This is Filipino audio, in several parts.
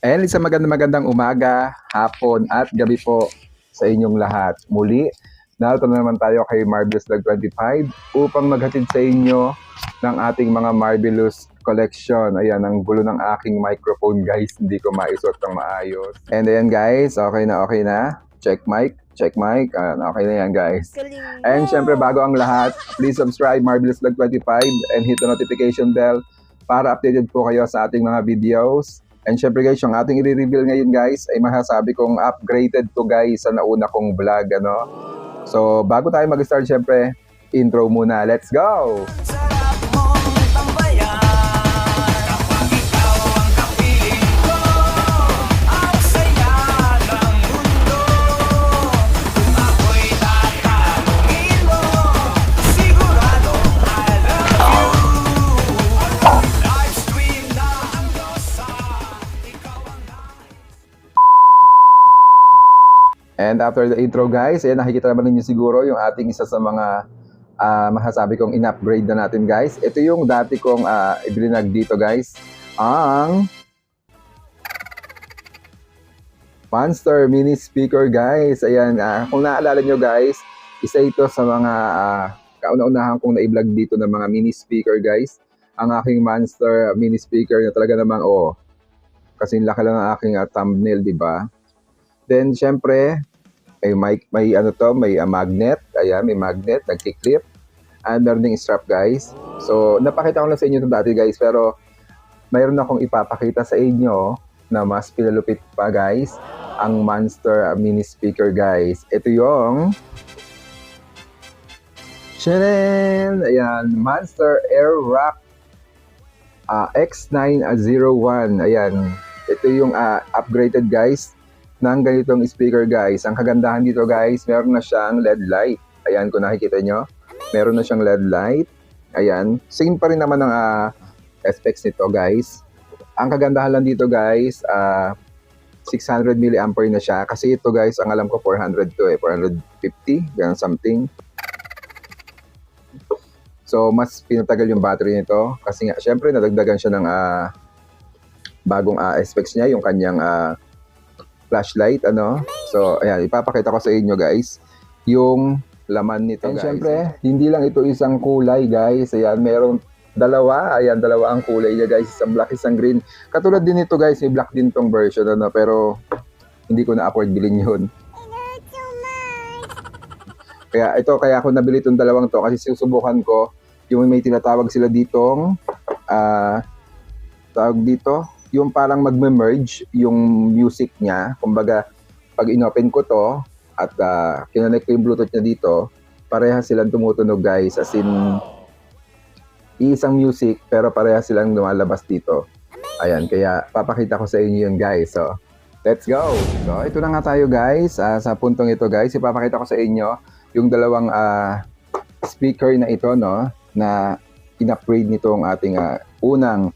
And isang magandang umaga, hapon at gabi po sa inyong lahat. Muli, narito na naman tayo kay Marvelous Vlog 25 upang maghatid sa inyo ng ating mga Marvelous collection. Ayan, ang gulo ng aking microphone guys, hindi ko maisuot ng maayos. And ayan guys, okay na. Check mic. Okay na yan guys. And syempre bago ang lahat, please subscribe Marvelous Vlog 25 and hit the notification bell para updated po kayo sa ating mga videos. And syempre guys, yung ating i-reveal ngayon guys ay masasabi kong upgraded to guys sa nauna kong vlog, ano. So bago tayo mag-start, syempre intro muna. Let's go! And after the intro guys, ayan, nakikita naman ninyo siguro yung ating isa sa mga masasabi kong in-upgrade na natin guys. Ito yung dati kong ibinag dito guys. Ang Monster Mini Speaker guys. Ayan, kung naalala nyo guys, isa ito sa mga kauna-unahan kong na-vlog dito ng mga mini speaker guys. Ang aking Monster Mini Speaker na talaga namang kasing laki lang ang aking thumbnail, di ba? Then syempre, may magnet. Ayan, may magnet, nagki-clip. And meron ding strap guys. So, napakita ko lang sa inyo ito dati guys. Pero, mayroon akong ipapakita sa inyo na mas pinalupit pa guys. Ang Monster Mini Speaker guys. Ito yung Chanel! Ayan, Monster Airrock X901. Ayan, ito yung upgraded guys ng ganitong speaker guys. Ang kagandahan dito guys, meron na siyang LED light. Ayan, kung nakikita nyo, meron na siyang LED light. Ayan, same pa rin naman ang specs nito guys. Ang kagandahan lang dito guys, 600 mAh na siya. Kasi ito guys, ang alam ko 400 to 450, ganun something. So, mas pinatagal yung battery nito. Kasi nga, syempre, nadagdagan siya ng bagong specs niya, yung kanyang flashlight, ano. So, ayan, ipapakita ko sa inyo guys yung laman nito guys. Siyempre, hindi lang ito isang kulay guys. Ayan, meron dalawa. Ayan, dalawa ang kulay niya guys. Isang black, isang green. Katulad din nito guys, may black din tong version, ano. Pero, hindi ko na-afford bilhin yun. Kaya ako nabili itong dalawang to kasi susubukan ko yung may tinatawag sila ditong tawag dito, yung parang magme-merge yung music niya. Kumbaga, pag inopen ko to at kinonect ko yung Bluetooth niya dito, parehas silang tumutunog guys. As in, isang music pero parehas silang lumalabas dito. Ayan, kaya papakita ko sa inyo yun guys. So, let's go! So, ito na nga tayo guys. Sa puntong ito guys, ipapakita ko sa inyo yung dalawang speaker na ito, no, na in-upgrade nitong ating unang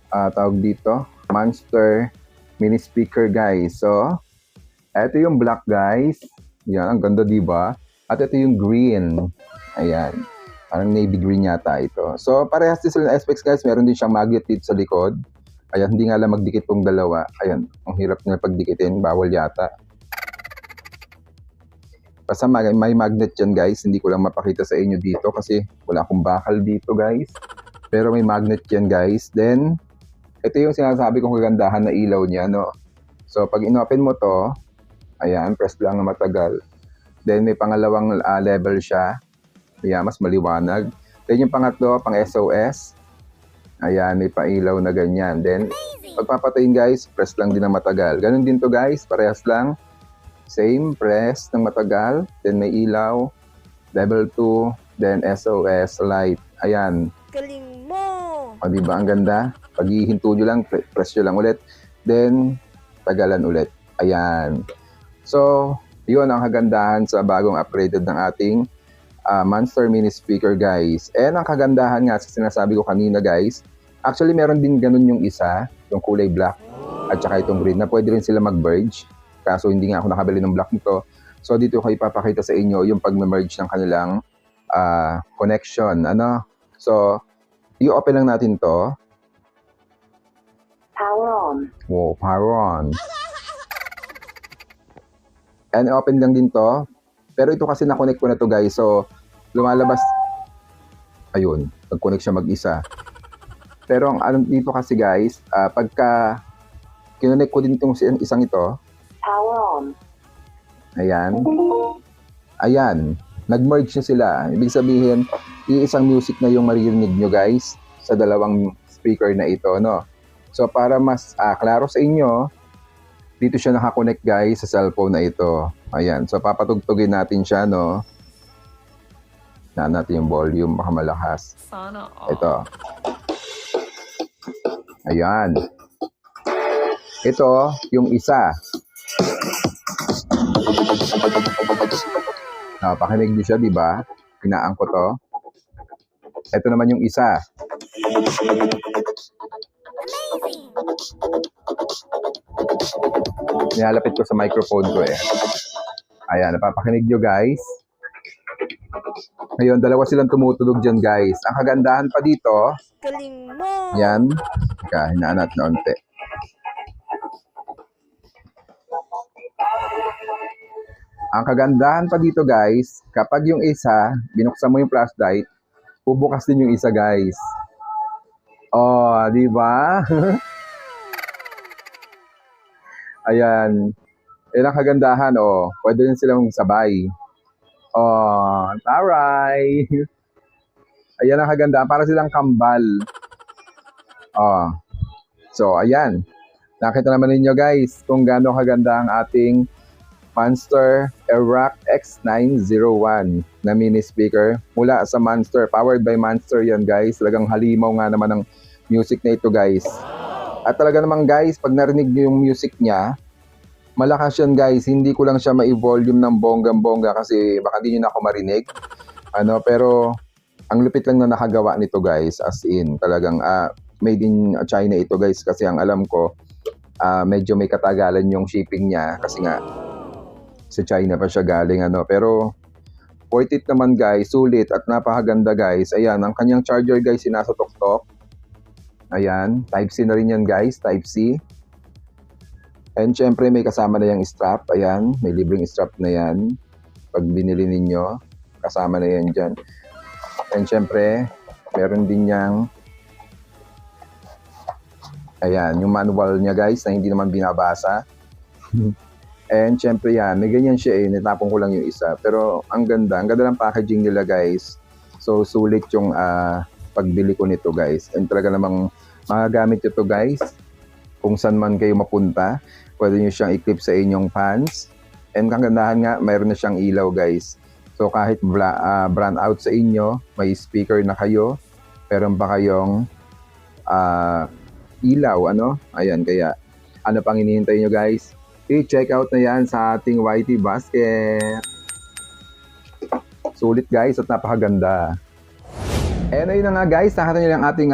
tawag dito, Monster Mini Speaker guys. So, ito yung black guys. Yan, ang ganda diba? At ito yung green. Ayan. Parang navy green yata ito. So, parehas din sila ng specs guys. Meron din siyang magnet dito sa likod. Ayan, hindi nga lang magdikit tong dalawa. Ayan, ang hirap na pagdikitin. Bawal yata. Basta may magnet dyan guys. Hindi ko lang mapakita sa inyo dito kasi wala akong bakal dito guys. Pero may magnet dyan guys. Then, ito yung sinasabi kong kagandahan na ilaw niya, no? So, pag inopen mo to, ayan, press lang na matagal. Then, may pangalawang level siya. Ayan, mas maliwanag. Then, yung pangatlo, pang SOS. Ayan, may pailaw na ganyan. Then, pagpapatayin guys, press lang din na matagal. Ganun din to guys, parehas lang. Same, press ng matagal. Then, may ilaw. Level 2. Then, SOS light. Ayan. Galing mo! O, diba? Ang ganda. Pag ihinto nyo lang, press nyo lang ulit. Then, tagalan ulit. Ayan. So, yun ang kagandahan sa bagong upgraded ng ating Monster Mini Speaker, guys. And ang kagandahan nga sa sinasabi ko kanina, guys, actually, meron din ganun yung isa, yung kulay black, at saka itong green, na pwede rin sila mag-merge. Kaso, hindi nga ako nakabili ng black nito. So, dito ko ipapakita sa inyo yung pag-merge ng kanilang connection. Ano? So, i-open lang natin to. Power on. Wow, power on. And open lang din to. Pero ito kasi na-connect ko na to guys. So, lumalabas. Ayun, nag-connect siya mag-isa. Pero ang ano dito kasi guys, pagka kinonect ko din itong isang ito. Power on. Ayan. Ayan. Nag-merge na sila. Ibig sabihin, iisang music na yung maririnig nyo guys sa dalawang speaker na ito, no? So, para mas klaro sa inyo, dito siya nakakonect guys sa cellphone na ito. Ayan. So, papatugtugin natin siya, no? Tingnan natin yung volume, baka malakas. Sana all. Ito. Ayan. Ito, yung isa. Pakinig niyo siya, di ba? Pinaan ko to. Ito naman yung isa. Nilalapit ko sa microphone ko eh. Ayan, napapakinig nyo guys. Ngayon, dalawa silang tumutulog dyan guys. Ang kagandahan pa dito, Galing mo! yan. Teka, hinaan natin na unti. Ang kagandahan pa dito guys, kapag yung isa, binuksan mo yung flashlight, bubukas din yung isa guys. Oh, di ba? Ayan. Yan ang kagandahan, oh. Pwede din silang sabay. Oh, taray. Ayan ang kagandahan. Para silang kambal. Oh. So, ayan. Nakita naman ninyo guys kung gaano kaganda ang ating Monster Airwrap X901 na mini speaker mula sa Monster. Powered by Monster yan guys. Talagang halimaw nga naman ng music na ito guys. At talaga naman guys, pag narinig nyo yung music niya, malakas yan guys. Hindi ko lang siya ma-volume ng bonggang-bongga kasi baka di nyo na ako marinig. Pero ang lupit lang na nakagawa nito guys. As in, talagang made in China ito guys. Kasi ang alam ko, medyo may katagalan yung shipping niya. Kasi nga, sa China pa siya galing. Pero worth it naman guys. Sulit at napakaganda guys. Ayan, ang kanyang charger guys, sinasa tok-tok. Ayan, Type-C na rin yan guys. Type-C. And syempre may kasama na yung strap. Ayan, may libreng strap na yan. Pag binili ninyo, kasama na yan dyan. And syempre, meron din yang ayan, yung manual niya guys na hindi naman binabasa. And syempre yan, may ganyan siya eh. Natapon ko lang yung isa. Pero ang ganda ng packaging nila guys. So sulit yung pagbili ko nito guys. And talaga namang magagamit ito guys. Kung saan man kayo mapunta, pwede nyo siyang i-clip sa inyong pants. And kagandahan nga, mayroon na siyang ilaw guys. So kahit brand out sa inyo, may speaker na kayo, meron pa kayong ilaw, Ayan, kaya ano pang hinihintay nyo guys? I-check out na yan sa ating YT Basket. Sulit guys at napakaganda. And ayun na nga guys, nakita nyo lang ating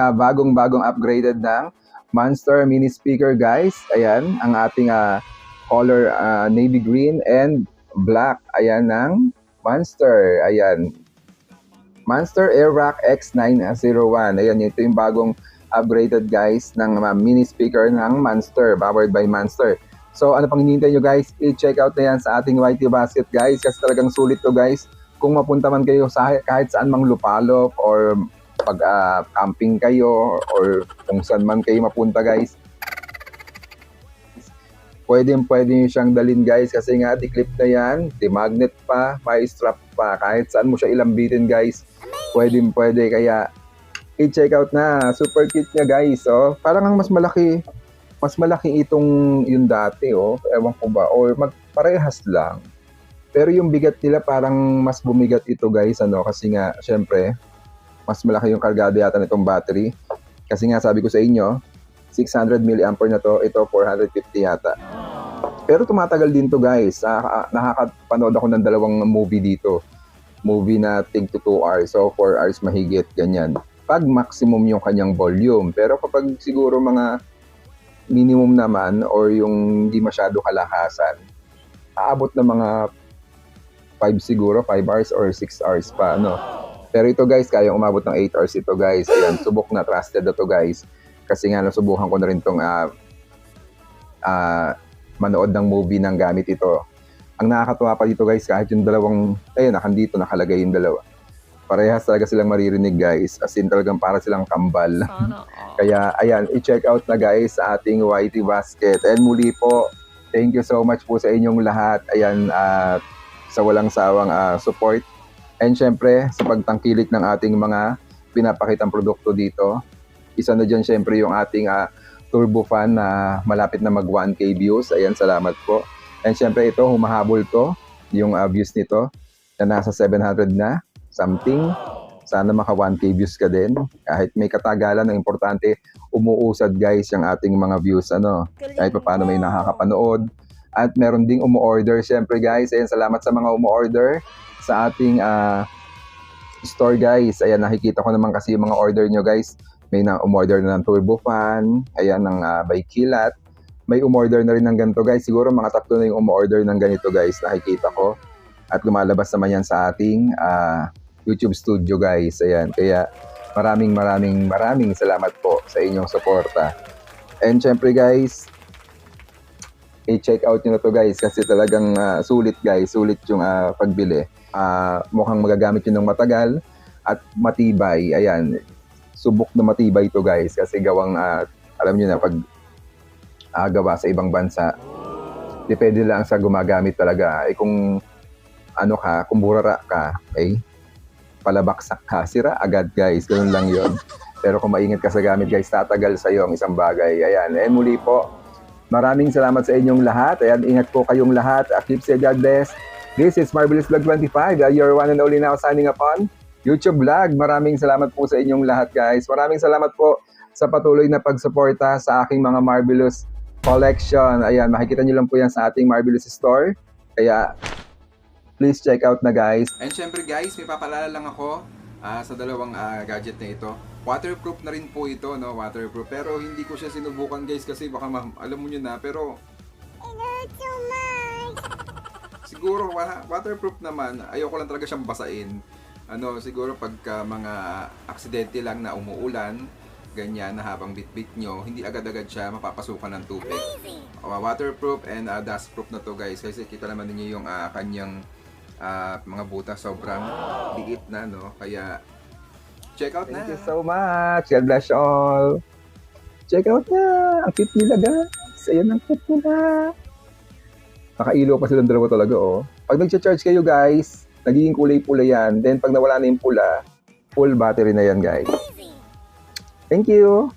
bagong upgraded ng Monster mini speaker guys. Ayan, ang ating color navy green and black. Ayan ng Monster. Ayan. Monster Airwrap X901. Ayan, ito yung bagong upgraded guys ng mini speaker ng Monster. Powered by Monster. So ano pang hinihintay nyo guys? I-check out na yan sa ating YT Basket guys. Kasi talagang sulit to guys. Kung mapunta man kayo sa kahit saan mang lupalop or pag camping kayo or kung saan man kayo mapunta guys, pwede nyo siyang dalhin guys kasi nga di-clip na yan, di-magnet pa, may strap pa, kahit saan mo siya ilambitin guys, pwede kaya i-check out na, super cute niya guys. Parang ang mas malaki itong yung dati ewan ko ba, or magparehas lang. Pero yung bigat nila parang mas bumigat ito guys, kasi nga syempre mas malaki yung kargado yata nitong battery. Kasi nga sabi ko sa inyo, 600 mAh na to, ito 450 yata. Pero tumatagal din to guys. Nakakapanood ako ng 2 movie dito. Movie na take to 2 hours, so 4 hours mahigit, ganyan. Pag maximum yung kanyang volume. Pero kapag siguro mga minimum naman or yung hindi masyado kalakasan, aabot na mga 5 siguro, 5 hours or 6 hours pa, Pero ito guys, kayang umabot ng 8 hours ito guys. Ayan, subok na, trusted na to guys. Kasi nga nasubukan ko na rin tong manood ng movie ng gamit ito. Ang nakakatuwa pa dito guys, kahit yung dalawang, ayun, nakandito, nakalagay yung dalawa. Parehas talaga silang maririnig guys, as in talagang para silang kambal. Sana all. Kaya ayan, i-check out na guys sa ating YT Basket. And muli po, thank you so much po sa inyong lahat. Ayan, sa walang sawang support. And syempre, sa pagtangkilik ng ating mga pinapakitang produkto dito. Isa na dyan syempre yung ating turbo fan na malapit na mag 1K views. Ayan, salamat po. And syempre ito, humahabol to, yung views nito, na nasa 700 na something. Sana maka 1K views ka din. Kahit may katagalan, ang importante, umuusad guys yung ating mga views. Kahit pa paano may nakakapanood. At meron ding umu-order. Syempre guys, ayan, salamat sa mga umu-order sa ating store guys. Ayan, nakikita ko naman kasi yung mga order nyo guys. May na umorder na ng turbo fan, ayan, ng by Kilat. May umorder na rin ng ganito guys. Siguro mga 3 na yung umorder ng ganito guys, nakikita ko. At lumalabas naman yan sa ating YouTube studio guys. Ayan, kaya maraming salamat po sa inyong suporta. And syempre guys, i-check out nyo na to guys kasi talagang sulit guys, sulit yung pagbili. Mukhang magagamit yun ng matagal at matibay. Ayan, subok na matibay ito guys kasi gawang, alam nyo na, pag gawa sa ibang bansa, depende lang sa gumagamit talaga. Kung ano ka, kung burara ka, palabaksak ka, sira agad guys, ganun lang yon. Pero kung maingat ka sa gamit guys, tatagal sa iyo ang isang bagay. Ayan, and muli po, maraming salamat sa inyong lahat. Ayan, ingat po kayong lahat. Keep safe, God bless. This is Marvelous Vlog 25, your one and only now signing upon YouTube Vlog. Maraming salamat po sa inyong lahat guys. Maraming salamat po sa patuloy na pagsuporta sa aking mga Marvelous collection. Ayan, makikita nyo lang po yan sa ating Marvelous store. Kaya, please check out na guys. And syempre guys, may papalala lang ako sa dalawang gadget na ito. Waterproof na rin po ito, no? Waterproof. Pero hindi ko siya sinubukan guys kasi baka alam mo nyo na. Pero, siguro waterproof naman. Ayoko lang talaga siyang basain. Siguro pagka mga aksidente lang na umuulan, ganyan na habang bitbit nyo, hindi agad-agad siya mapapasukan ng tubig. Waterproof and dustproof na to guys. Kasi kita naman niyo yung kanyang mga butas sobrang liit na, no? Kaya check out na. Thank you so much. God bless you all. Check out na. Ang cute nila guys. Ayan ang cute nila. Nakailo pa silang dalawa talaga, oh. Pag nag-charge kayo guys, nagiging kulay-pula yan. Then pag nawala na yung pula, full battery na yan guys. Thank you.